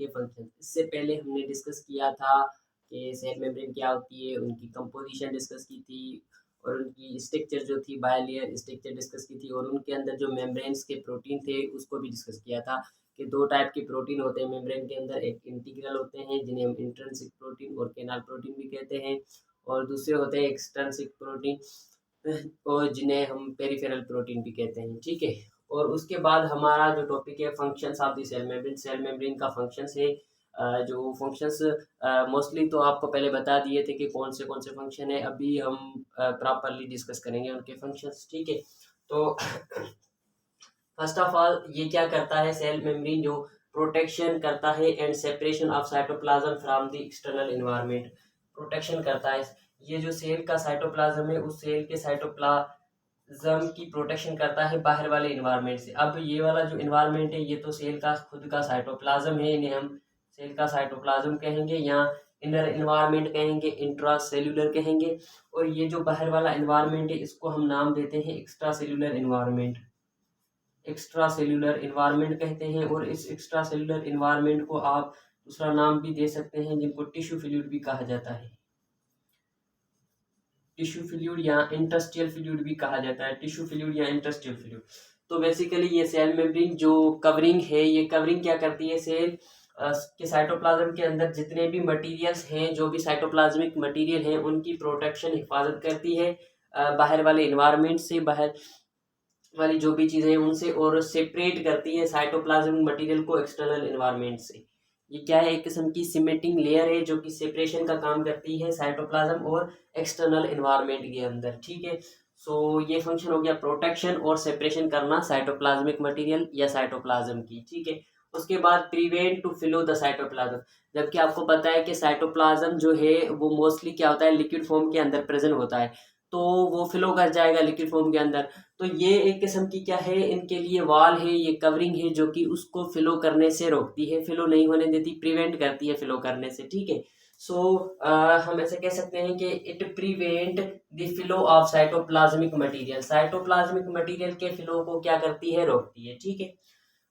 के फंक्शन। इससे पहले हमने डिस्कस किया था कि सेल मेम्ब्रेन क्या होती है, उनकी कंपोजिशन डिस्कस की थी और उनकी स्ट्रक्चर जो थी बायलेयर स्ट्रक्चर डिस्कस की थी और उनके अंदर जो मेम्ब्रेन्स के प्रोटीन थे उसको भी डिस्कस किया था कि दो टाइप के प्रोटीन होते हैं मेम्ब्रेन के अंदर। एक इंटीग्रल होते हैं जिन्हें हम इंट्रिंसिक प्रोटीन और केनाल प्रोटीन भी कहते हैं, और दूसरे होते हैं एक्सट्रिंसिक प्रोटीन और जिन्हें हम पेरिफेरल प्रोटीन भी कहते हैं। ठीक है, और उसके बाद हमारा जो टॉपिक है functions of the cell membrane. Cell membrane का फंक्शंस है, जो फंक्शंस मोस्टली तो आपको पहले बता दिए थे कि कौन से फंक्शन है। अभी हम प्रॉपरली डिस्कस करेंगे उनके फंक्शंस। ठीक है, तो फर्स्ट ऑफ ऑल ये क्या करता है सेल मेम्ब्रेन, जो प्रोटेक्शन करता है and separation of cytoplasm from the external environment. Protection करता है, ये जो सेल का साइटोप्लाज्म है उस सेल के साइटोप्लाज्म की प्रोटेक्शन करता है बाहर वाले इन्वायरमेंट से। अब ये वाला जो इन्वायरमेंट है ये तो सेल का खुद का साइटोप्लाज्म है, इन्हें हम सेल का साइटोप्लाज्म कहेंगे या इनर इन्वायरमेंट कहेंगे, इंट्रा सेल्यूलर कहेंगे। और ये जो बाहर वाला इन्वायरमेंट है इसको हम नाम देते हैं extra cellular environment. Extra cellular environment कहते हैं, और इस एक्स्ट्रा सेल्यूलर इन्वायरमेंट को आप दूसरा नाम भी दे सकते हैं जिनको टिश्यू फ्लूइड भी कहा जाता है। टिश्यू फ्लूइड या इंटरस्टिशियल फ्लूइड भी कहा जाता है, टिश्यू फ्लूइड या इंटरस्टिशियल फ्लूइड। तो बेसिकली ये सेल मेम्ब्रेन जो कवरिंग है, ये कवरिंग क्या करती है, सेल के साइटोप्लाज्म के अंदर जितने भी मटेरियल्स हैं, जो भी साइटोप्लाज्मिक मटेरियल हैं उनकी प्रोटेक्शन हिफाजत करती है बाहर वाले इन्वायरमेंट से, बाहर वाली जो भी चीज़ें हैं उनसे, और सेपरेट करती है साइटोप्लाज्मिक मटेरियल को एक्सटर्नल एनवायरनमेंट से। ये क्या है, एक किस्म की सिमेटिंग लेयर है जो कि सेपरेशन का काम करती है साइटोप्लाज्म और एक्सटर्नल एनवायरनमेंट के अंदर। ठीक है, सो ये फंक्शन हो गया प्रोटेक्शन और सेपरेशन करना साइटोप्लाज्मिक मटेरियल या साइटोप्लाज्म की। ठीक है, उसके बाद प्रिवेंट टू फिलो द साइटोप्लाज्म। जबकि आपको पता है कि साइटोप्लाज्म जो है वो मोस्टली क्या होता है, लिक्विड फॉर्म के अंदर प्रेजेंट होता है, तो वो फिलो कर जाएगा लिक्विड फॉर्म के अंदर। तो ये एक किस्म की क्या है, इनके लिए वॉल है, ये कवरिंग है जो कि उसको फिलो करने से रोकती है, फिलो नहीं होने देती, प्रिवेंट करती है फिलो करने से। ठीक है, सो हम ऐसे कह सकते हैं कि it prevent the flow of cytoplasmic material. Cytoplasmic material के फिलो को क्या करती है, रोकती है। ठीक है,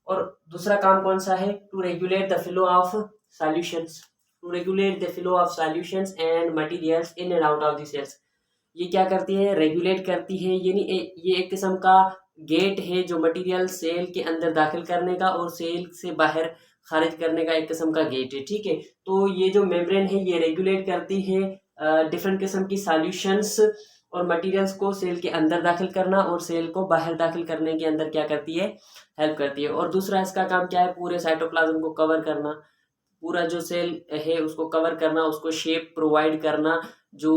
और दूसरा काम कौन सा है, to regulate the flow of solutions, to regulate the flow of solutions and materials in and out of the cells. ये क्या करती है, रेगुलेट करती है, यानी ये एक किस्म का गेट है जो मटेरियल सेल के अंदर दाखिल करने का और सेल से बाहर खारिज करने का एक किस्म का गेट है। ठीक है, तो ये जो मेम्ब्रेन है ये रेगुलेट करती है डिफरेंट किस्म की सॉल्यूशंस और मटेरियल्स को सेल के अंदर दाखिल करना और सेल को बाहर दाखिल करने के अंदर क्या करती है, हेल्प करती है। और दूसरा इसका काम क्या है, पूरे साइटोप्लाज्म को कवर करना, पूरा जो सेल है उसको कवर करना, उसको शेप प्रोवाइड करना। जो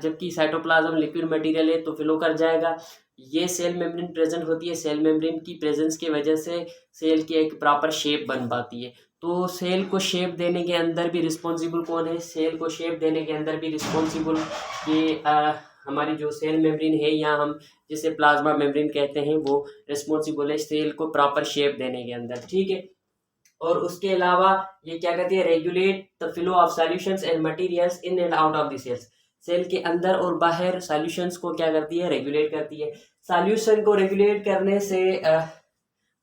जबकि साइटोप्लाज्म लिक्विड मटेरियल है तो फिलो कर जाएगा। ये सेल मेम्ब्रेन प्रेजेंट होती है, सेल मेम्ब्रेन की प्रेजेंस की वजह से सेल की एक प्रॉपर शेप बन पाती है। तो सेल को शेप देने के अंदर भी रिस्पॉन्सिबल कौन है, सेल को शेप देने के अंदर भी रिस्पॉन्सिबल ये हमारी जो सेल मेम्ब्रेन है या हम जिसे प्लाज्मा मेम्ब्रेन कहते हैं वो रिस्पॉन्सिबल है सेल को प्रॉपर शेप देने के अंदर। ठीक है, और उसके अलावा ये क्या करती है, regulate the flow of solutions and materials in and out of the cells. Cell के अंदर और बाहर सॉल्यूशंस को क्या करती है, रेगुलेट करती है। सॉल्यूशन को रेगुलेट करने से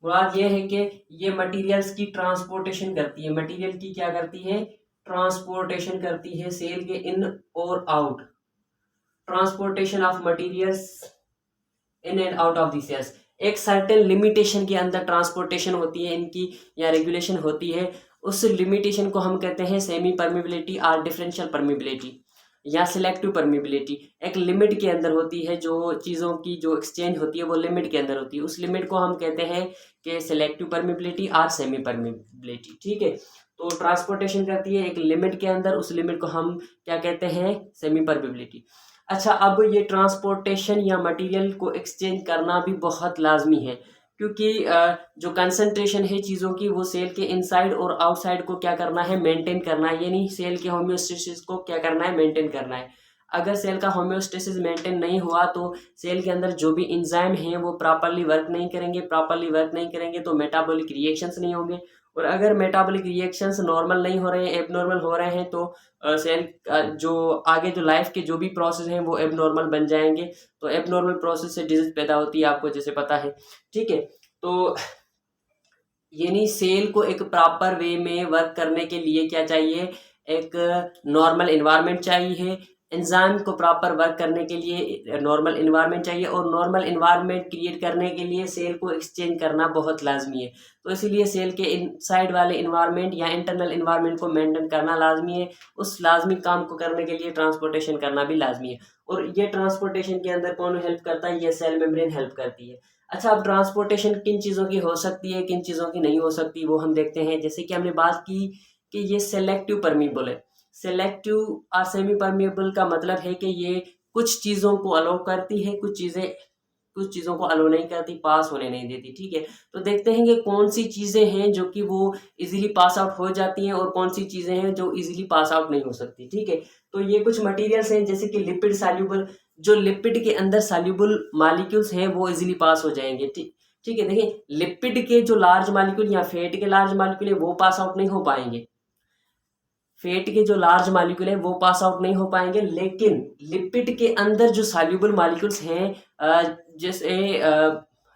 मुराद ये है कि ये मटेरियल्स की ट्रांसपोर्टेशन करती है, मटेरियल की क्या करती है, ट्रांसपोर्टेशन करती है सेल के इन और out, transportation of materials in and out of the cells. एक सर्टेन लिमिटेशन के अंदर ट्रांसपोर्टेशन होती है इनकी या रेगुलेशन होती है, उस लिमिटेशन को हम कहते हैं सेमी परमिबिलिटी और डिफरेंशियल परमिबिलिटी या सिलेक्टिव परमिबिलिटी। एक लिमिट के अंदर होती है, जो चीज़ों की जो एक्सचेंज होती है वो लिमिट के अंदर होती है, उस लिमिट को हम कहते हैं कि सिलेक्टिव परमिबिलिटी और सेमी परमिबिलिटी। ठीक है, तो ट्रांसपोर्टेशन करती है एक लिमिट के अंदर, उस लिमिट को हम क्या कहते हैं, सेमी परमिबिलिटी। अच्छा, अब ये ट्रांसपोर्टेशन या मटेरियल को एक्सचेंज करना भी बहुत लाजमी है, क्योंकि जो कंसंट्रेशन है चीज़ों की वो सेल के इनसाइड और आउटसाइड को क्या करना है, मेंटेन करना है, यानी सेल के होम्योस्टेसिस को क्या करना है, मेंटेन करना है। अगर सेल का होम्योस्टेसिस मेंटेन नहीं हुआ तो सेल के अंदर जो भी इंजाइम हैं वो प्रॉपरली वर्क नहीं करेंगे, प्रॉपरली वर्क नहीं करेंगे तो मेटाबॉलिक रिएक्शंस नहीं होंगे, और अगर मेटाबॉलिक रिएक्शंस नॉर्मल नहीं हो रहे हैं, एबनॉर्मल हो रहे हैं, तो सेल जो आगे जो लाइफ के जो भी प्रोसेस हैं वो एबनॉर्मल बन जाएंगे। तो एबनॉर्मल प्रोसेस से डिजीज पैदा होती है, आपको जैसे पता है। ठीक है, तो यानी सेल को एक प्रॉपर वे में वर्क करने के लिए क्या चाहिए, एक नॉर्मल इन्वायरमेंट चाहिए। एंजाइम को प्रॉपर वर्क करने के लिए नॉर्मल इन्वायरमेंट चाहिए, और नॉर्मल इन्वायरमेंट क्रिएट करने के लिए सेल को एक्सचेंज करना बहुत लाजमी है। तो इसीलिए सेल के इनसाइड वाले इन्वायरमेंट या इंटरनल इन्वायरमेंट को मेंटेन करना लाजमी है। उस लाजमी काम को करने के लिए ट्रांसपोर्टेशन करना भी लाजमी है। और ये ट्रांसपोर्टेशन के अंदर कौन हेल्प करता है, ये सेल मेम्ब्रेन हेल्प करती है। अच्छा, अब ट्रांसपोर्टेशन किन चीज़ों की हो सकती है, किन चीज़ों की नहीं हो सकती, वो हम देखते हैं। जैसे कि हमने बात की कि ये सेलेक्टिव परमीबल है। सेलेक्टिव और सेमी परमेबल का मतलब है कि ये कुछ चीज़ों को अलाउ करती है, कुछ चीज़ों को अलाउ नहीं करती, पास होने नहीं देती। ठीक है, तो देखते हैं कि कौन सी चीज़ें हैं जो कि वो इजीली पास आउट हो जाती हैं, और कौन सी चीज़ें हैं जो इजीली पास आउट नहीं हो सकती। ठीक है, तो ये कुछ मटेरियल्स हैं जैसे कि लिपिड सॉल्यूबल, जो लिपिड के अंदर सॉल्यूबल मॉलिक्यूल्स हैं वो इजीली पास हो जाएंगे। ठीक है, देखिए लिपिड के जो लार्ज मॉलिक्यूल या फैट के लार्ज मॉलिक्यूल है वो पास आउट नहीं हो पाएंगे। फैट के जो लार्ज मॉलिक्यूल है वो पास आउट नहीं हो पाएंगे, लेकिन लिपिड के अंदर जो सॉल्यूबल मॉलिक्यूल्स हैं, जैसे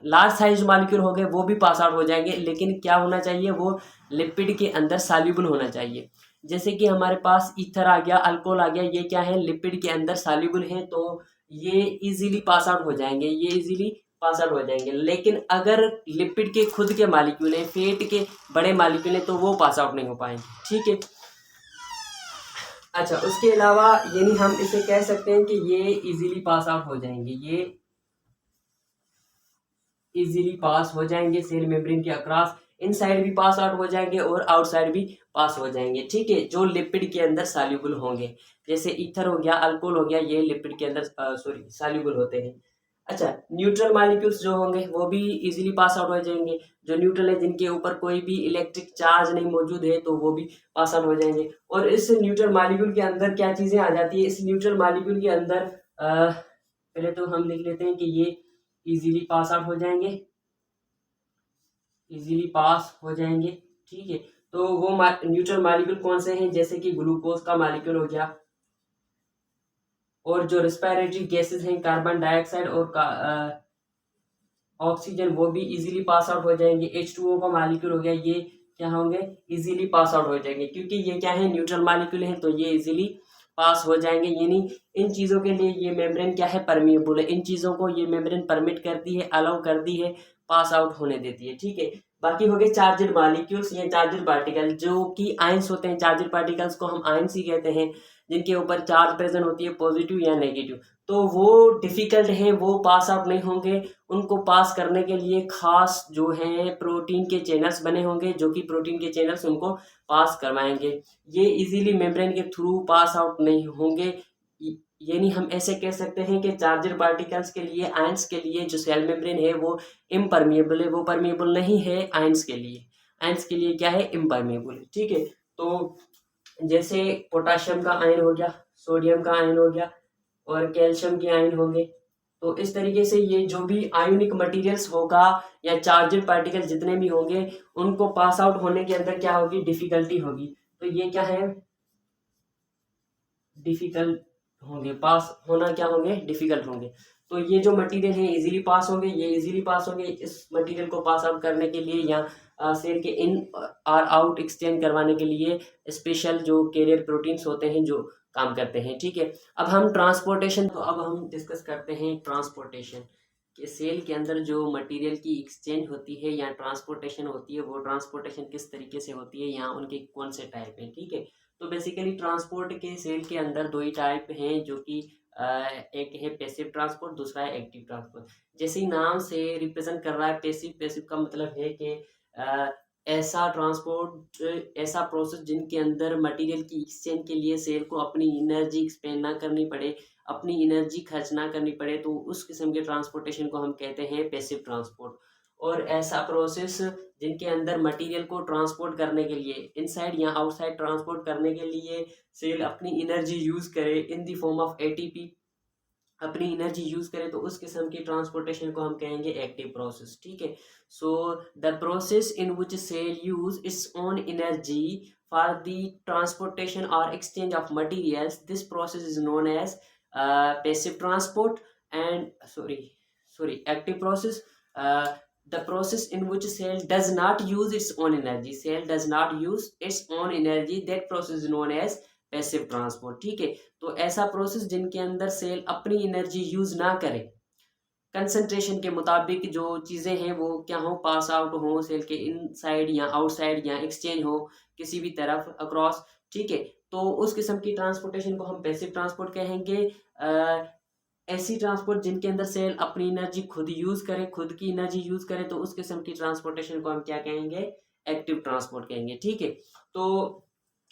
लार्ज साइज मॉलिक्यूल हो गए, वो भी पास आउट हो जाएंगे। लेकिन क्या होना चाहिए, वो लिपिड के अंदर सॉल्यूबल होना चाहिए। जैसे कि हमारे पास ईथर आ गया, अल्कोहल आ गया, ये क्या है, लिपिड के अंदर सॉल्यूबल है, तो ये इजीली पास आउट हो जाएंगे, ये इजीली पास आउट हो जाएंगे। लेकिन अगर लिपिड के खुद के मॉलिक्यूल हैं, फैट के बड़े मॉलिक्यूल हैं, तो वो पास आउट नहीं हो पाएंगे। ठीक है, अच्छा, उसके अलावा यानी हम इसे कह सकते हैं कि ये इजीली पास आउट हो जाएंगे, ये इजीली पास हो जाएंगे सेल मेम्ब्रेन के अक्रॉस। इनसाइड भी पास आउट हो जाएंगे और आउटसाइड भी पास हो जाएंगे। ठीक है, जो लिपिड के अंदर सॉल्यूबल होंगे, जैसे ईथर हो गया, अल्कोहल हो गया, ये लिपिड के अंदर सॉल्यूबल होते हैं। अच्छा, न्यूट्रल मॉलिक्यूल्स जो होंगे वो भी इजीली पास आउट हो जाएंगे। जो न्यूट्रल है, जिनके ऊपर कोई भी इलेक्ट्रिक चार्ज नहीं मौजूद है, तो वो भी पास आउट हो जाएंगे। और इस न्यूट्रल मॉलिक्यूल के अंदर क्या चीज़ें आ जाती है, इस न्यूट्रल मॉलिक्यूल के अंदर पहले तो हम लिख लेते हैं कि ये इजीली पास आउट हो जाएंगे, इजीली पास हो जाएंगे। ठीक है, तो वो न्यूट्रल मॉलिक्यूल कौन से हैं, जैसे कि ग्लूकोज का मॉलिक्यूल हो गया, और जो रेस्पिरेटरी गैसेस हैं, कार्बन डाइऑक्साइड और ऑक्सीजन, वो भी इजीली पास आउट हो जाएंगे। H2O का मॉलिक्यूल हो गया, ये क्या होंगे, इजीली पास आउट हो जाएंगे, क्योंकि ये क्या है, न्यूट्रल मॉलिक्यूल हैं, तो ये इजीली पास हो जाएंगे। यानी इन चीज़ों के लिए ये मेम्ब्रेन क्या है, परमिएबल है। इन चीज़ों को ये मेम्ब्रेन परमिट करती है, अलाउ करती है, पास आउट होने देती है। ठीक है, बाकी हो गए चार्जड मॉलिक्यूल्स या चार्जड पार्टिकल, जो कि आयंस होते हैं। चार्जड पार्टिकल्स को हम आयंस ही कहते हैं, जिनके ऊपर चार्ज प्रेजेंट होती है, पॉजिटिव या नेगेटिव। तो वो डिफिकल्ट है, वो पास आउट नहीं होंगे। उनको पास करने के लिए खास जो है प्रोटीन के चैनल्स बने होंगे, जो कि प्रोटीन के चैनल्स उनको पास करवाएंगे। ये इजीली मेम्ब्रेन के थ्रू पास आउट नहीं होंगे। यानी हम ऐसे कह सकते हैं कि चार्जर पार्टिकल्स के लिए, आयंस के लिए जो सेल मेम्ब्रेन है वो इम्परमिएबल है, वो परमिएबल नहीं है आयंस के लिए। आयंस के लिए क्या है, इम्परमिएबल है। ठीक है, तो जैसे पोटाशियम का आयन हो गया, सोडियम का आयन हो गया, और कैल्शियम के आयन होंगे। तो इस तरीके से ये जो भी आयोनिक मटेरियल्स होगा या चार्जड पार्टिकल जितने भी होंगे, उनको पास आउट होने के अंदर क्या होगी, डिफिकल्टी होगी। तो ये क्या है, डिफिकल्ट होंगे, पास होना क्या होंगे, डिफिकल्ट होंगे। तो ये जो मटेरियल है इजीली पास होंगे, ये इजीली पास होंगे। इस मटेरियल को पास आउट करने के लिए या सेल के इन और आउट एक्सचेंज करवाने के लिए स्पेशल जो कैरियर प्रोटीन्स होते हैं जो काम करते हैं। ठीक है, अब हम ट्रांसपोर्टेशन, तो अब हम डिस्कस करते हैं ट्रांसपोर्टेशन कि सेल के अंदर जो मटेरियल की एक्सचेंज होती है या ट्रांसपोर्टेशन होती है, वो ट्रांसपोर्टेशन किस तरीके से होती है या उनके कौन से टाइप हैं। ठीक है, तो बेसिकली ट्रांसपोर्ट के सेल के अंदर दो ही टाइप हैं, जो कि एक है पैसिव ट्रांसपोर्ट, दूसरा है एक्टिव ट्रांसपोर्ट। जैसे ही नाम से रिप्रेजेंट कर रहा है पैसिव, पैसिव का मतलब है कि ऐसा ट्रांसपोर्ट, ऐसा प्रोसेस जिनके अंदर मटेरियल की एक्सचेंज के लिए सेल को अपनी एनर्जी एक्सपेंड ना करनी पड़े, अपनी एनर्जी खर्च ना करनी पड़े, तो उस किस्म के ट्रांसपोर्टेशन को हम कहते हैं पैसिव ट्रांसपोर्ट। और ऐसा प्रोसेस जिनके अंदर मटेरियल को ट्रांसपोर्ट करने के लिए, इनसाइड या आउटसाइड ट्रांसपोर्ट करने के लिए सेल अपनी एनर्जी यूज़ करे in the form of ATP, अपनी एनर्जी यूज़ करे, तो उस किस्म की ट्रांसपोर्टेशन को हम कहेंगे एक्टिव प्रोसेस। ठीक है, so the process in which cell use its own energy for the transportation और exchange of materials, this process is known as passive transport and sorry active process. the process in which cell does not use its own energy, cell does not use its own energy, that process is known as passive transport. ठीक है, तो ऐसा process जिनके अंदर cell अपनी energy use ना करे, concentration के मुताबिक जो चीज़ें हैं वो क्या हो, पास आउट हो सेल के इनसाइड या आउटसाइड या एक्सचेंज हो किसी भी तरफ अक्रॉस। ठीक है, तो उस किस्म की ट्रांसपोर्टेशन को हम पैसिव ट्रांसपोर्ट कहेंगे। ऐसी ट्रांसपोर्ट जिनके अंदर सेल अपनी एनर्जी खुद यूज करे, खुद की एनर्जी यूज करे, तो उस किस्म की ट्रांसपोर्टेशन को हम क्या कहेंगे, एक्टिव ट्रांसपोर्ट कहेंगे। ठीक है, तो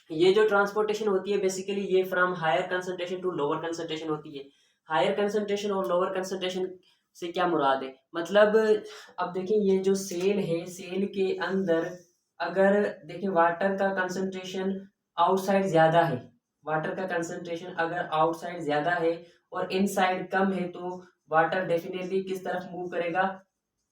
ये जो ट्रांसपोर्टेशन होती है बेसिकली ये from higher concentration to lower concentration होती है। हायर कंसंट्रेशन और लोअर कंसंट्रेशन से क्या मुराद है, मतलब अब देखिए ये जो सेल है, सेल के अंदर अगर देखिए वाटर का कंसंट्रेशन आउटसाइड ज्यादा है, वाटर का कंसंट्रेशन अगर आउटसाइड ज्यादा है और इनसाइड कम है, तो वाटर डेफिनेटली किस तरफ मूव करेगा,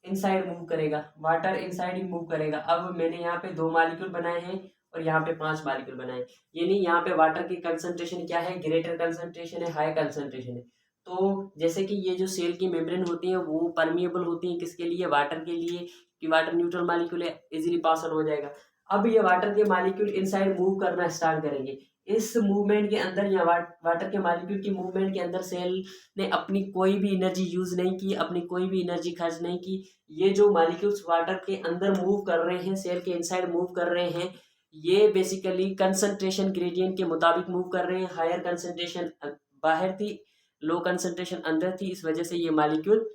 इनसाइड मूव करेगा, वाटर इनसाइड ही मूव करेगा। अब मैंने यहाँ पे 2 मॉलिक्यूल बनाए हैं और यहाँ पे 5 मॉलिक्यूल बनाए, यानी यहाँ पे वाटर की कंसंट्रेशन क्या है, ग्रेटर कंसंट्रेशन है, हाई कंसंट्रेशन है। तो जैसे कि ये जो सेल की मेम्ब्रेन होती है वो परमिएबल होती है किसके लिए, वाटर के लिए, कि वाटर न्यूट्रल मॉलिक्यूल है, इजीली पास आउट हो जाएगा। अब ये वाटर के मॉलिक्यूल इनसाइड मूव करना स्टार्ट करेंगे, इस मूवमेंट के अंदर या वाटर के मॉलिक्यूल की मूवमेंट के अंदर सेल ने अपनी कोई भी एनर्जी यूज नहीं की, अपनी कोई भी एनर्जी खर्च नहीं की। ये जो मॉलिक्यूल्स वाटर के अंदर मूव कर रहे हैं, सेल के इनसाइड मूव कर रहे हैं, ये बेसिकली कंसंट्रेशन ग्रेडियंट के मुताबिक मूव कर रहे हैं। हायर कंसंट्रेशन बाहर थी, लो कंसंट्रेशन अंदर थी, इस वजह से ये मॉलिक्यूल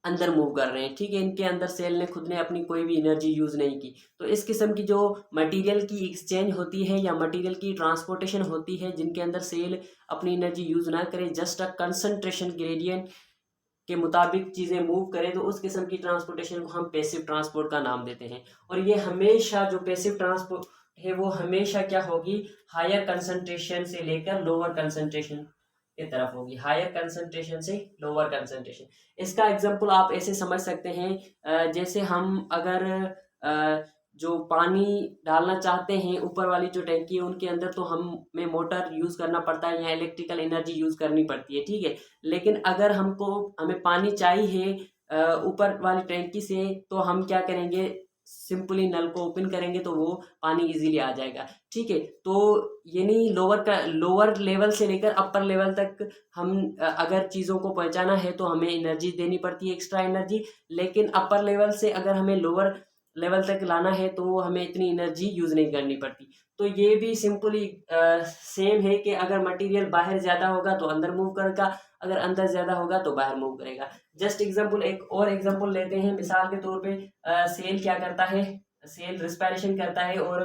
अंदर मूव कर रहे हैं। ठीक है, इनके अंदर सेल ने खुद ने अपनी कोई भी एनर्जी यूज नहीं की। तो इस किस्म की जो मटेरियल की एक्सचेंज होती है या मटेरियल की ट्रांसपोर्टेशन होती है जिनके अंदर सेल अपनी एनर्जी यूज ना करे, जस्ट अ कंसंट्रेशन ग्रेडियंट के मुताबिक चीज़ें मूव करें, तो उस किस्म की ट्रांसपोर्टेशन को हम पैसिव ट्रांसपोर्ट का नाम देते हैं। और ये हमेशा जो पैसिव ट्रांसपोर्ट है वो हमेशा क्या होगी, हायर कंसंट्रेशन से लेकर लोअर कंसंट्रेशन की तरफ होगी, हायर कंसंट्रेशन से लोअर कंसंट्रेशन। इसका एग्जांपल आप ऐसे समझ सकते हैं, जैसे हम अगर जो पानी डालना चाहते हैं ऊपर वाली जो टैंकी है उनके अंदर, तो हमें मोटर यूज़ करना पड़ता है या इलेक्ट्रिकल एनर्जी यूज़ करनी पड़ती है। ठीक है, लेकिन अगर हमें पानी चाहिए ऊपर वाली टैंकी से, तो हम क्या करेंगे, सिंपली नल को ओपन करेंगे तो वो पानी इजीली आ जाएगा। ठीक है, तो यानी लोअर लेवल से लेकर अपर लेवल तक हम अगर चीज़ों को पहुंचाना है तो हमें एनर्जी देनी पड़ती है, एक्स्ट्रा एनर्जी। लेकिन अपर लेवल से अगर हमें लोअर लेवल तक लाना है तो हमें इतनी एनर्जी यूज़ नहीं करनी पड़ती। तो ये भी सिंपली सेम है कि अगर मटेरियल बाहर ज़्यादा होगा तो अंदर मूव करेगा, अगर अंदर ज़्यादा होगा तो बाहर मूव करेगा। जस्ट एग्जांपल, एक और एग्जांपल लेते हैं। मिसाल के तौर पे सेल क्या करता है, सेल रिस्पायरेशन करता है और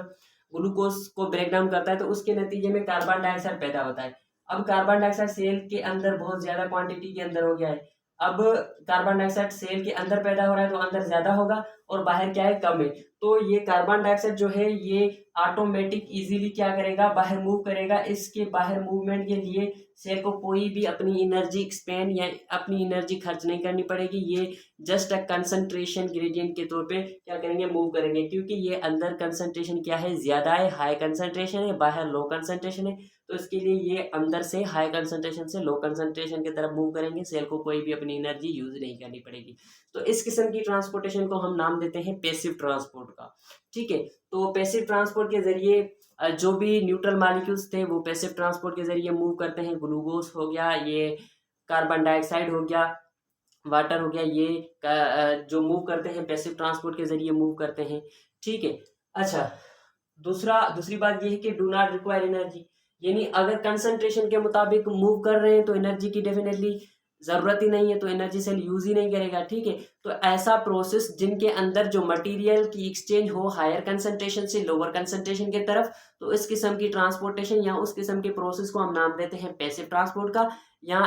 ग्लूकोज को ब्रेक डाउन करता है, तो उसके नतीजे में कार्बन डाइऑक्साइड पैदा होता है। अब कार्बन डाइऑक्साइड सेल के अंदर बहुत ज़्यादा क्वांटिटी के अंदर हो गया है। अब कार्बन डाइऑक्साइड सेल के अंदर पैदा हो रहा है तो अंदर ज़्यादा होगा और बाहर क्या है, कम है। तो ये कार्बन डाइऑक्साइड जो है ये ऑटोमेटिक इजीली क्या करेगा, बाहर मूव करेगा। इसके बाहर मूवमेंट के लिए सेल को कोई भी अपनी एनर्जी एक्सपेंड या अपनी एनर्जी खर्च नहीं करनी पड़ेगी, ये जस्ट अ कंसंट्रेशन ग्रेडियंट के तौर पे क्या करेंगे, मूव करेंगे। क्योंकि ये अंदर कंसंट्रेशन क्या है, ज़्यादा है, हाई कंसंट्रेशन है, बाहर लो कंसंट्रेशन है, तो इसके लिए ये अंदर से हाई कंसंट्रेशन से लो कंसंट्रेशन की तरफ मूव करेंगे। सेल को कोई भी अपनी एनर्जी यूज नहीं करनी पड़ेगी। तो इस किस्म की ट्रांसपोर्टेशन को हम नाम देते हैं पैसिव ट्रांसपोर्ट का। ठीक है, तो पैसिव ट्रांसपोर्ट के जरिए जो भी न्यूट्रल मॉलिक्यूल्स थे वो पैसिव ट्रांसपोर्ट के जरिए मूव करते हैं। ग्लूकोज हो गया, ये कार्बन डाइऑक्साइड हो गया, वाटर हो गया, ये जो मूव करते हैं पैसिव ट्रांसपोर्ट के जरिए मूव करते हैं। ठीक है, अच्छा, दूसरी बात ये है कि डू नॉट रिक्वायर एनर्जी, यानी अगर कंसंट्रेशन के मुताबिक मूव कर रहे हैं तो एनर्जी की डेफिनेटली ज़रूरत ही नहीं है, तो एनर्जी सेल यूज ही नहीं करेगा। ठीक है, तो ऐसा प्रोसेस जिनके अंदर जो मटेरियल की एक्सचेंज हो हायर कंसंट्रेशन से लोअर कंसंट्रेशन की तरफ, तो इस किस्म की ट्रांसपोर्टेशन या उस किस्म के प्रोसेस को हम नाम देते हैं पैसिव ट्रांसपोर्ट का। या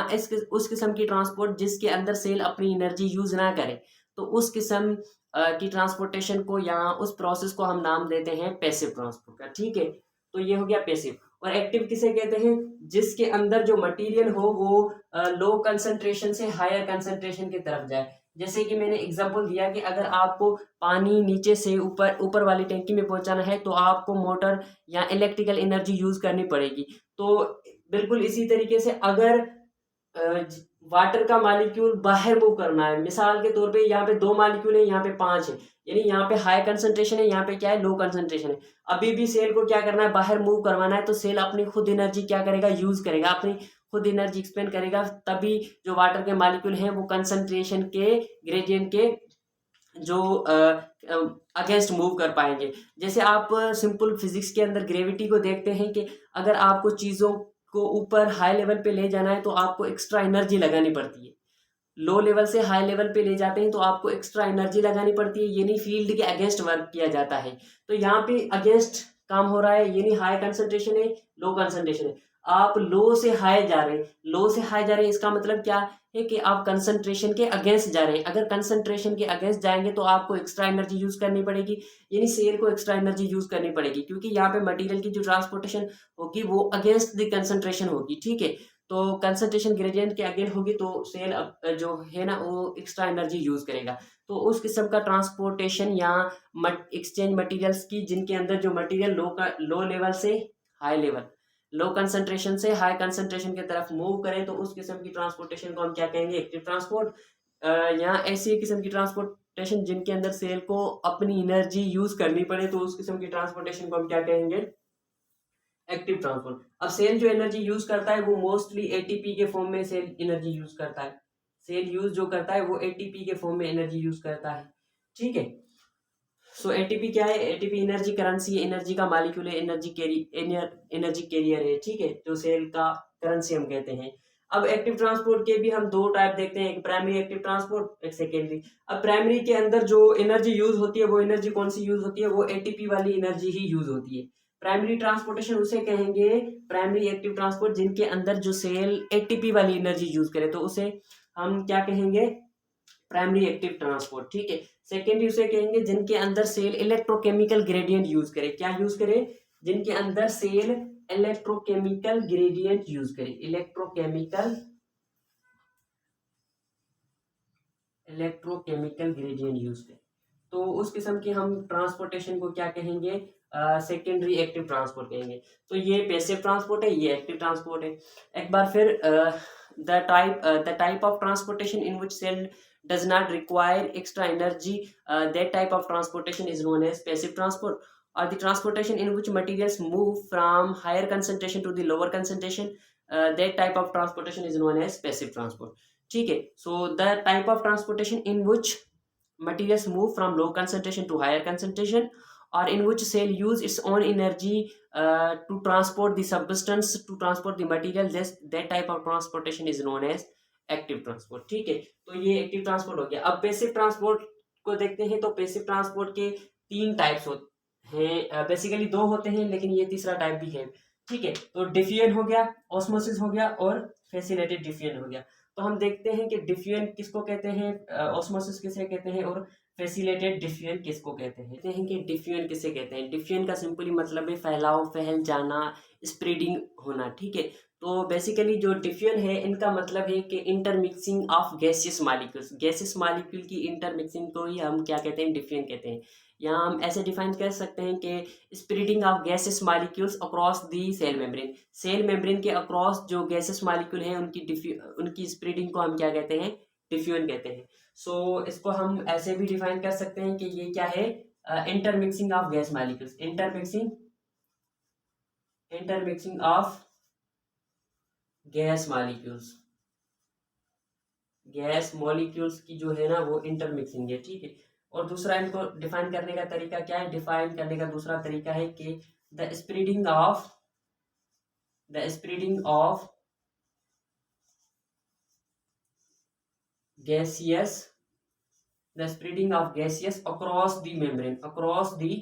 उस किस्म की ट्रांसपोर्ट जिसके अंदर सेल अपनी एनर्जी यूज ना करे, तो उस किस्म की ट्रांसपोर्टेशन को या उस प्रोसेस को हम नाम देते हैं पैसिव ट्रांसपोर्ट का। ठीक है, तो ये हो गया पैसिव। और एक्टिव किसे कहते हैं, जिसके अंदर जो मटेरियल हो वो लो कंसंट्रेशन से हायर कंसंट्रेशन की तरफ जाए। जैसे कि मैंने एग्जांपल दिया कि अगर आपको पानी नीचे से ऊपर वाली टैंकी में पहुंचाना है तो आपको मोटर या इलेक्ट्रिकल एनर्जी यूज करनी पड़ेगी। तो बिल्कुल इसी तरीके से अगर वाटर का मॉलिक्यूल बाहर मूव करना है। मिसाल के तौर पे यहाँ पे 2 मॉलिक्यूल है, यहाँ पे 5 है, यानी यहाँ पे हाई कंसंट्रेशन है, यहाँ पे क्या है, लो कंसंट्रेशन है। अभी भी सेल को क्या करना है, बाहर मूव करवाना है, तो सेल अपनी खुद एनर्जी क्या करेगा, यूज करेगा, अपनी खुद एनर्जी एक्सपेंड करेगा, तभी जो वाटर के मॉलिक्यूल हैं वो कंसंट्रेशन के ग्रेडियंट के जो अगेंस्ट मूव कर पाएंगे। जैसे आप सिंपल फिजिक्स के अंदर ग्रेविटी को देखते हैं कि अगर आपको चीज़ों को ऊपर हाई लेवल पे ले जाना है तो आपको एक्स्ट्रा एनर्जी लगानी पड़ती है। लो लेवल से हाई लेवल पे ले जाते हैं तो आपको एक्स्ट्रा एनर्जी लगानी पड़ती है, यानी फील्ड के अगेंस्ट वर्क किया जाता है। तो यहाँ पे अगेंस्ट काम हो रहा है, यानी हाई कंसंट्रेशन है, लो कंसंट्रेशन है। आप लो से हाई जा रहे हैं, लो से हाई जा रहे हैं, इसका मतलब क्या है कि आप कंसंट्रेशन के अगेंस्ट जा रहे हैं। अगर कंसंट्रेशन के अगेंस्ट जाएंगे तो आपको एक्स्ट्रा एनर्जी यूज करनी पड़ेगी, यानी सेल को एक्स्ट्रा एनर्जी यूज करनी पड़ेगी, क्योंकि यहाँ पे मटेरियल की जो ट्रांसपोर्टेशन होगी वो अगेंस्ट द कंसंट्रेशन होगी, ठीक है। तो कंसंट्रेशन ग्रेडियंट के अगेंस्ट होगी तो सेल जो है ना वो एक्स्ट्रा एनर्जी यूज करेगा। तो उस किस्म का ट्रांसपोर्टेशन या एक्सचेंज मटेरियल्स की, जिनके अंदर जो मटेरियल लो लेवल से हाई लेवल, लो कंसंट्रेशन से हाई कंसंट्रेशन की तरफ मूव करें, तो उस किस्म की ट्रांसपोर्टेशन को हम क्या कहेंगे, एक्टिव ट्रांसपोर्ट। यहाँ ऐसी किस्म की ट्रांसपोर्टेशन जिनके अंदर सेल को अपनी एनर्जी यूज करनी पड़े, तो उस किस्म की ट्रांसपोर्टेशन को हम क्या कहेंगे, एक्टिव ट्रांसपोर्ट। अब सेल जो एनर्जी यूज करता है वो मोस्टली एटीपी के फॉर्म में सेल एनर्जी यूज करता है। सेल यूज जो करता है वो एटीपी के फॉर्म में एनर्जी यूज करता है, ठीक है। सो एटीपी क्या है, एटीपी एनर्जी करेंसी है, एनर्जी का मालिक्यूल है, एनर्जी कैरियर है, ठीक है, जो सेल का करेंसी हम कहते हैं। अब एक्टिव ट्रांसपोर्ट के भी हम दो टाइप देखते हैं, एक प्राइमरी एक्टिव ट्रांसपोर्ट, एक सेकेंडरी। अब प्राइमरी के अंदर जो एनर्जी यूज होती है वो एनर्जी कौन सी यूज होती है, वो एटीपी वाली एनर्जी ही यूज होती है। प्राइमरी ट्रांसपोर्टेशन उसे कहेंगे, प्राइमरी एक्टिव ट्रांसपोर्ट जिनके अंदर जो सेल एटीपी वाली एनर्जी यूज करे, तो उसे हम क्या कहेंगे, प्राइमरी एक्टिव ट्रांसपोर्ट, ठीक है। सेकेंडरी उसे कहेंगे जिनके अंदर सेल इलेक्ट्रोकेमिकल ग्रेडियंट यूज करे, क्या यूज करे, जिनके अंदर सेल इलेक्ट्रोकेमिकल ग्रेडियंट यूज करे, इलेक्ट्रोकेमिकल ग्रेडियंट यूज करे, तो उस किस्म की हम ट्रांसपोर्टेशन को क्या कहेंगे, सेकेंडरी एक्टिव ट्रांसपोर्ट कहेंगे। तो ये पैसिव ट्रांसपोर्ट है, ये एक्टिव ट्रांसपोर्ट है। एक बार फिर the type of transportation in which cell does not require extra energy, that type of transportation is known as passive transport, or the transportation in which materials move from higher concentration to the lower concentration, that type of transportation is known as passive transport, ठीक है। so the type of transportation in which materials move from low concentration to higher concentration, or in which cell use its own energy to transport the substance, to transport the material, that type of transportation is known as active transport, ठीक है। तो ये active transport हो गया। अब passive transport को देखते हैं, तो पैसिव ट्रांसपोर्ट के 3 टाइप्स होते हैं, बेसिकली 2 होते हैं, लेकिन ये तीसरा टाइप भी है, ठीक है। तो डिफ्यूजन हो गया, ऑस्मोसिस हो गया, और फैसिलिटेटेड डिफ्यूजन हो गया। तो हम देखते हैं कि डिफ्यूजन किसको कहते हैं, ऑस्मोसिस किसे कहते हैं, और फैसिलिटेटेड डिफ्यूजन किसको कहते हैं। कहते हैं कि डिफ्यूजन किसे कहते हैं, डिफ्यूजन का सिंपली मतलब है फैलाव, फैल जाना, स्प्रेडिंग होना, ठीक है। तो बेसिकली जो डिफ्यूजन है इनका मतलब है कि intermixing of gaseous molecules, gaseous molecule की इंटरमिक्सिंग को ही हम क्या कहते हैं, डिफ्यूजन कहते हैं। यहाँ हम ऐसे डिफाइन कर सकते हैं कि spreading of gaseous molecules across the cell membrane, cell membrane के अक्रॉस जो गैसियस मॉलिक्यूल हैं उनकी स्प्रेडिंग को हम क्या कहते हैं, डिफ्यूजन कहते हैं। सो इसको हम ऐसे भी डिफाइन कर सकते हैं कि ये क्या है, intermixing of gas molecules, intermixing of gas molecules की जो है ना वो इंटरमिक्सिंग है, ठीक है। और दूसरा इनको डिफाइन करने का तरीका क्या है, डिफाइन करने का दूसरा तरीका है कि the spreading of gaseous across the membrane, across the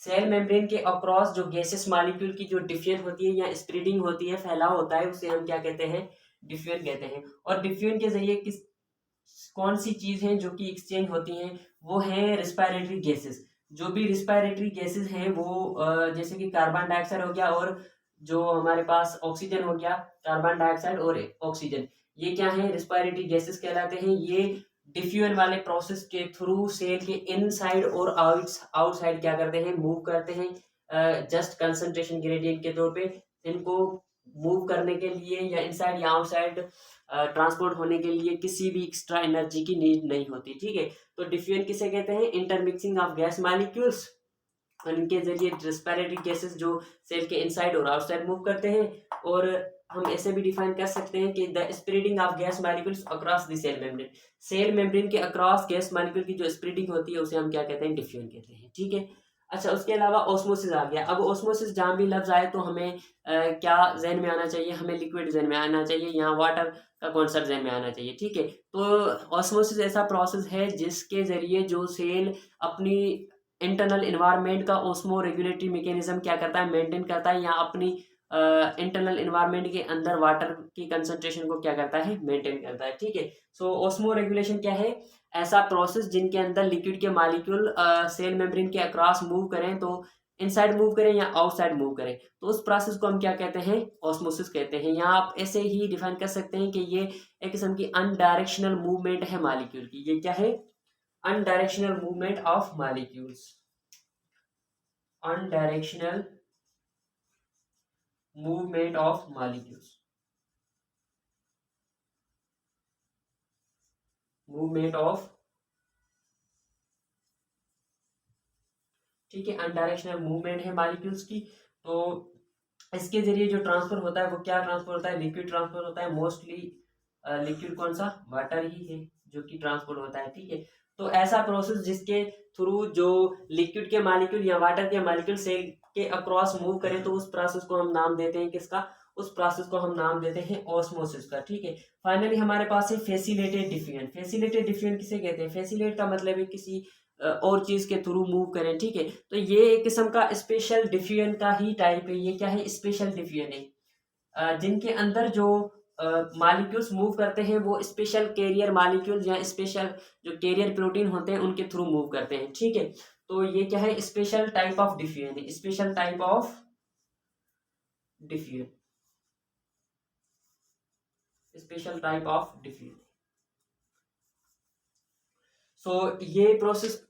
cell membrane के अक्रॉस जो गैसेस मॉलिक्यूल की जो डिफ्यूजन होती है या स्प्रेडिंग होती है, फैलाव होता है, उसे हम क्या कहते हैं, डिफ्यूजन कहते हैं। और डिफ्यूजन के जरिए कौन सी चीज है जो कि एक्सचेंज होती हैं, वो है रिस्पायरेटरी गैसेस। जो भी रिस्पायरेटरी गैसेस हैं वो जैसे कि कार्बन डाइऑक्साइड हो गया, और जो हमारे पास ऑक्सीजन हो गया, कार्बन डाइऑक्साइड और ऑक्सीजन, ये क्या है, रिस्पायरेटरी गैसेस कहलाते हैं। ये डिफ्यूजन वाले प्रोसेस के थ्रू सेल के इनसाइड और आउटसाइड क्या करते हैं, मूव करते हैं, जस्ट कंसंट्रेशन ग्रेडियंट के तौर पे इनको मूव करने के लिए या इनसाइड या आउटसाइड ट्रांसपोर्ट होने के लिए किसी भी एक्स्ट्रा एनर्जी की नीड नहीं होती, ठीक है। तो डिफ्यूजन किसे कहते हैं? इंटरमिक्सिंग ऑफ गैस मॉलिक्यूल्स, इनके जरिए रेस्पिरेटरी गैसेस जो सेल के इनसाइड और आउटसाइड मूव करते हैं। और हम ऐसे भी डिफाइन कर सकते हैं कि the spreading of gas molecules across the cell membrane, cell membrane के अक्रॉस गैस मॉलिक्यूल की जो स्प्रेडिंग होती है उसे हम क्या कहते हैं? डिफ्यूजन कहते हैं, ठीक है। अच्छा, उसके अलावा ऑस्मोसिस आ गया। अब ऑस्मोसिस जहाँ भी लफ्ज आए तो हमें क्या जहन में आना चाहिए? हमें लिक्विड जहन में आना चाहिए, यहाँ वाटर का कॉन्सेप्ट जहन में आना चाहिए, ठीक है। तो ऑस्मोसिस ऐसा प्रोसेस है जिसके जरिए जो सेल अपनी इंटरनल इन्वायरमेंट का ओस्मो रेगुलेटरी मैकेनिज्म क्या करता है? मेंटेन करता है, या अपनी इंटरनल इन्वायरमेंट के अंदर वाटर की कंसंट्रेशन को क्या करता है? मेंटेन करता है, ठीक है। सो ओस्मो रेगुलेशन क्या है? ऐसा प्रोसेस जिनके अंदर लिक्विड के मॉलिक्यूल सेल मेम्ब्रेन के अक्रॉस मूव करें, तो इनसाइड मूव करें या आउटसाइड मूव करें, तो उस प्रोसेस को हम क्या कहते हैं? ऑस्मोसिस कहते हैं। यहाँ आप ऐसे ही डिफाइन कर सकते हैं कि ये एक किस्म की अनडायरेक्शनल मूवमेंट है मॉलिक्यूल की। ये क्या है? Undirectional movement of molecules, undirectional movement of molecules, movement of, ठीक है, अनडायरेक्शनल मूवमेंट है मॉलिक्यूल्स की। तो इसके जरिए जो ट्रांसफर होता है वो क्या ट्रांसफर होता है? लिक्विड ट्रांसफर होता है मोस्टली। लिक्विड कौन सा? वाटर ही है जो कि ट्रांसपोर्ट होता है, ठीक है। तो ऐसा प्रोसेस जिसके थ्रू जो लिक्विड के मॉलिक्यूल या वाटर के मॉलिक्यूल सेल के अक्रॉस मूव करें, तो उस प्रोसेस को हम नाम देते हैं किसका? उस प्रोसेस को हम नाम देते हैं ऑस्मोसिस का, ठीक है। फाइनली हमारे पास है फैसिलिटेटेड डिफ्यूजन। फैसिलिटेटेड डिफ्यूजन किसे कहते हैं? फैसिलिटेट का मतलब है किसी और चीज के थ्रू मूव करें, ठीक है। तो ये एक किस्म का स्पेशल डिफ्यूजन का ही टाइप है। ये क्या है? स्पेशल डिफ्यूजन है, जिनके अंदर जो मॉलिक्यूल्स मूव करते हैं वो स्पेशल कैरियर मॉलिक्यूल्स या स्पेशल जो कैरियर प्रोटीन होते हैं उनके थ्रू मूव करते हैं, ठीक है। तो ये क्या है? स्पेशल टाइप ऑफ डिफ्यूजन है, special type of diffusion, special type of diffusion. So ये प्रोसेस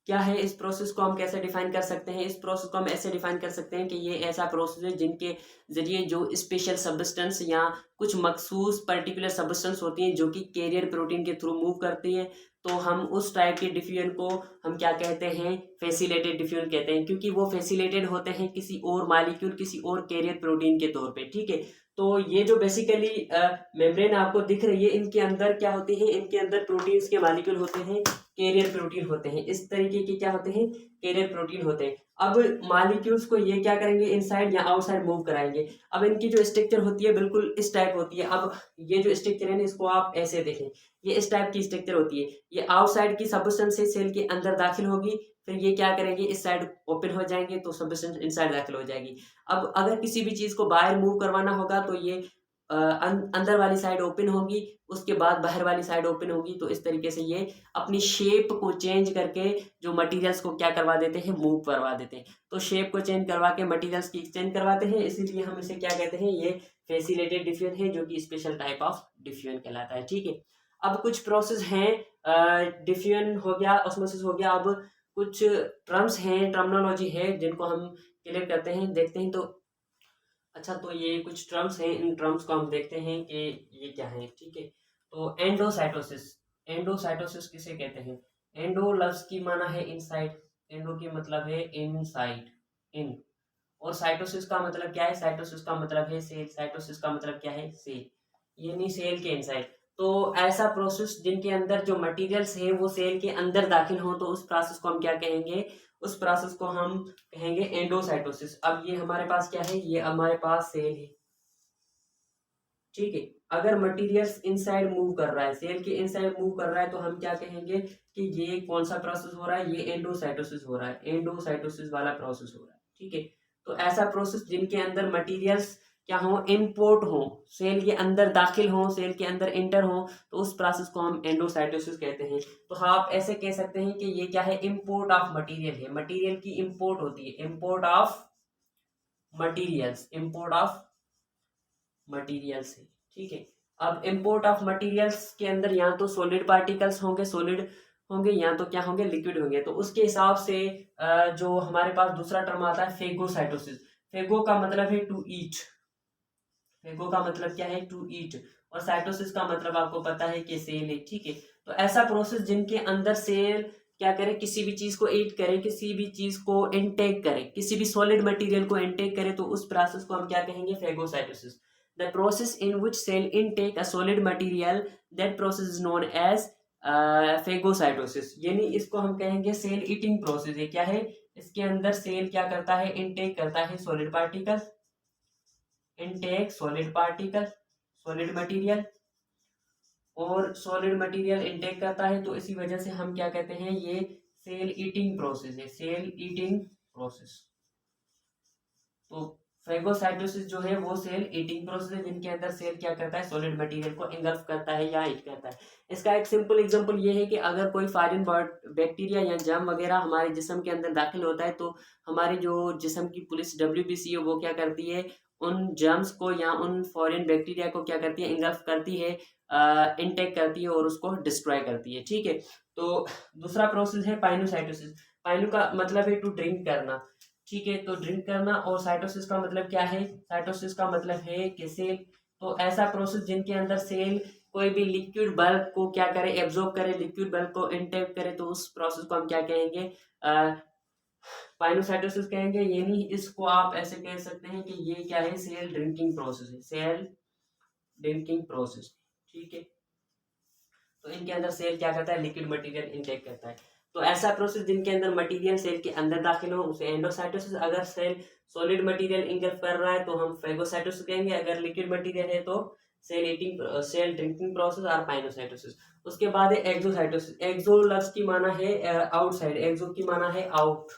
क्या है? इस प्रोसेस को हम कैसे डिफाइन कर सकते हैं? इस प्रोसेस को हम ऐसे डिफाइन कर सकते हैं कि ये ऐसा प्रोसेस है जिनके जरिए जो स्पेशल सब्सटेंस या कुछ मखसूस पर्टिकुलर सब्सटेंस होती हैं जो कि कैरियर प्रोटीन के थ्रू मूव करती हैं, तो हम उस टाइप के डिफ्यूजन को हम क्या कहते हैं? फैसिलिटेटेड डिफ्यूजन कहते हैं, क्योंकि वो फैसिलिटेटेड होते हैं किसी और मॉलिक्यूल, किसी और कैरियर प्रोटीन के तौर पे, ठीक है। तो ये जो बेसिकली मेम्ब्रेन आपको दिख रही है, इनके अंदर क्या होती है? इनके अंदर प्रोटीन्स के मॉलिक्यूल होते हैं, कैरियर प्रोटीन होते हैं, इस तरीके के क्या होते हैं? कैरियर प्रोटीन होते हैं। अब मॉलिक्यूल्स को ये क्या करेंगे? इनसाइड या आउटसाइड मूव कराएंगे। अब इनकी जो स्ट्रक्चर होती है बिल्कुल इस टाइप होती है। अब ये जो स्ट्रक्चर है ना, इसको आप ऐसे देखें, ये इस टाइप की स्ट्रक्चर होती है। ये आउटसाइड की सब्सटेंस से सेल के अंदर दाखिल होगी, फिर ये क्या करेंगे? इस साइड ओपन हो जाएंगे, तो सब्सटेंस इनसाइड दाखिल हो जाएगी। अब अगर किसी भी चीज को बाहर मूव करवाना होगा तो ये अंदर वाली साइड ओपन होगी, उसके बाद बाहर वाली साइड ओपन होगी। तो इस तरीके से ये अपनी शेप को चेंज करके जो मटेरियल्स को क्या करवा देते हैं? मूव करवा देते हैं। तो शेप को चेंज करवा के मटेरियल्स की एक्सचेंज करवाते हैं, इसीलिए हम इसे क्या कहते हैं? ये फैसिलिटेटेड डिफ्यूजन है, जो कि स्पेशल टाइप ऑफ डिफ्यूजन कहलाता है, ठीक है। अब कुछ प्रोसेस हैं, डिफ्यूजन हो गया, ऑस्मोसिस हो गया। अब कुछ टर्म्स हैं, टर्मिनोलॉजी है, जिनको हम क्लियर करते हैं, देखते हैं। तो अच्छा, तो ये कुछ टर्म्स हैं, इन टर्म्स को हम देखते हैं कि ये क्या है, ठीक है। तो एंडोसाइटोसिस, एंडोसाइटोसिस किसे कहते हैं? एंडो लफ्ज की माना है इनसाइड, एंडो की मतलब है इनसाइड, इन। और साइटोसिस का मतलब क्या है? साइटोसिस का मतलब है सेल, साइटोसिस का मतलब क्या है? सेल, यानी सेल के इनसाइड। तो ऐसा प्रोसेस जिनके अंदर जो मटेरियल्स है वो सेल के अंदर दाखिल हो, तो उस प्रोसेस को हम क्या कहेंगे? उस प्रोसेस को हम कहेंगे एंडोसाइटोसिस। अब ये हमारे पास क्या है? ये हमारे पास सेल है, ठीक है। अगर मटेरियल्स इनसाइड मूव कर रहा है, सेल के इनसाइड मूव कर रहा है, तो हम क्या कहेंगे कि ये कौन सा प्रोसेस हो रहा है? ये एंडोसाइटोसिस हो रहा है, एंडोसाइटोसिस वाला प्रोसेस हो रहा है, ठीक है। तो ऐसा प्रोसेस जिनके अंदर मटेरियल्स क्या हो? इम्पोर्ट हो, सेल के अंदर दाखिल हो, सेल के अंदर इंटर हो, तो उस प्रोसेस को हम एंडोसाइटोसिस कहते हैं। तो आप ऐसे कह सकते हैं कि ये क्या है? इम्पोर्ट ऑफ मटीरियल है, मटीरियल की इम्पोर्ट होती है, import of materials, import of materials है, ठीक है। अब इंपोर्ट ऑफ मटेरियल्स के अंदर या तो सॉलिड पार्टिकल्स होंगे, सॉलिड होंगे, या तो क्या होंगे? लिक्विड होंगे। तो उसके हिसाब से जो हमारे पास दूसरा टर्म आता है फेगोसाइटोसिस। फेगो का मतलब है टू ईट, फेगो का मतलब क्या है, टू ईट, और साइटोसिस का मतलब आपको पता है कि सेल है, ठीक है। तो ऐसा प्रोसेस जिनके अंदर सेल क्या करे, किसी भी चीज को ईट करे, किसी भी चीज को इनटेक करे, किसी भी सॉलिड मटेरियल को इनटेक करे, तो उस प्रोसेस को हम क्या कहेंगे, phagocytosis. The process in which cell intake a solid material, that process is known as phagocytosis, यानी इसको हम कहेंगे सेल ईटिंग प्रोसेस। ये क्या है, इसके अंदर सेल क्या करता है, इनटेक करता है solid particle, intake solid particle, solid material, और सॉलिड मटेरियल इनटेक करता है, तो इसी वजह से हम क्या कहते हैं, ये सेल ईटिंग प्रोसेस है, सेल ईटिंग प्रोसेस। तो फेगोसाइटोसिस जो है वो सेल ईटिंग प्रोसेस है, जिनके अंदर सेल क्या करता है, सॉलिड मटेरियल को इंगल्फ करता है या ईट करता है। इसका एक सिंपल एग्जांपल ये है कि अगर कोई फॉरेन बैक्टीरिया या जर्म वगैरह हमारे जिस्म के अंदर दाखिल होता है, तो हमारी जो जिस्म की पुलिस WBC है वो क्या करती है, उन जर्म्स को या उन फॉरेन बैक्टीरिया को क्या करती है, इंगल्फ करती है, इनटेक करती है और उसको डिस्ट्रॉय करती है, ठीक है। तो दूसरा प्रोसेस है पाइनोसाइटोसिस। पाइनो का मतलब है टू ड्रिंक करना, ठीक है। तो ड्रिंक करना, और साइटोसिस का मतलब क्या है, साइटोसिस का मतलब है कि सेल, तो ऐसा प्रोसेस जिनके अंदर सेल कोई भी लिक्विड बल्क को क्या करे, एब्जॉर्ब करे, लिक्विड बल्क को इनटेक करे, तो उस प्रोसेस को हम क्या कहेंगे, पाइनोसाइटोसिस कहेंगे। यानी इसको आप ऐसे कह सकते हैं कि ये क्या है, सेल ड्रिंकिंग प्रोसेस है, सेल ड्रिंकिंग प्रोसेस, ठीक है। तो इनके अंदर सेल क्या करता है, लिक्विड मटेरियल इनटेक करता है। तो ऐसा प्रोसेस जिनके अंदर मटेरियल सेल के अंदर दाखिल हो उसे एंडोसाइटोसिस। अगर सेल सॉलिड मटेरियल इंगल्फ कर रहा है तो हम फेगोसाइटोसिस कहेंगे, अगर लिक्विड मटेरियल है तो cell eating, cell drinking process और पाइनोसाइटोसिस। उसके बाद है एक्सोसाइटोसिस। एक्सो लफ्ज की माना है आउटसाइड, एक्सो की माना है आउट,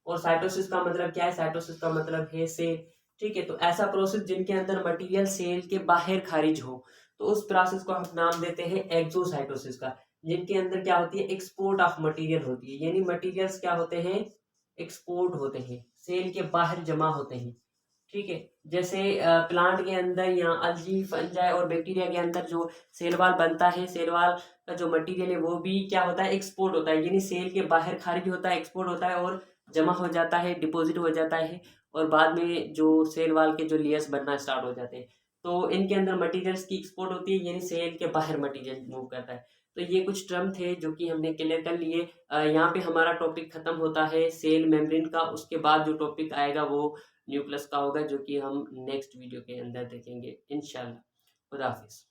और साइटोसिस का मतलब क्या है, साइटोसिस का मतलब है सेल, ठीक है। तो ऐसा प्रोसेस जिनके अंदर मटेरियल सेल के बाहर खारिज हो, तो उस प्रोसेस को हम नाम देते हैं एक्सोसाइटोसिस का। जिनके अंदर क्या होती है, एक्सपोर्ट ऑफ मटेरियल होती है, यानी मटेरियल्स क्या होते हैं, एक्सपोर्ट होते हैं, सेल के बाहर जमा होते हैं, ठीक है। जैसे प्लांट के अंदर या अलजी फंजाई और बैक्टीरिया के अंदर जो सेल वाल बनता है, सेल वाल का जो मटेरियल है वो भी क्या होता है, एक्सपोर्ट होता है, यानी सेल के बाहर खारिज होता है, एक्सपोर्ट होता है और जमा हो जाता है, डिपॉजिट हो जाता है, और बाद में जो सेल वाल के जो लेयर्स बनना स्टार्ट हो जाते हैं। तो इनके अंदर मटेरियल्स की एक्सपोर्ट होती है, यानी सेल के बाहर मटेरियल मूव करता है। तो ये कुछ टर्म थे जो कि हमने क्लियर कर लिए। यहाँ पे हमारा टॉपिक खत्म होता है सेल मेम्ब्रेन का। उसके बाद जो टॉपिक आएगा वो न्यूक्लियस का होगा, जो कि हम नेक्स्ट वीडियो के अंदर देखेंगे इंशाल्लाह। खुदा हाफिज।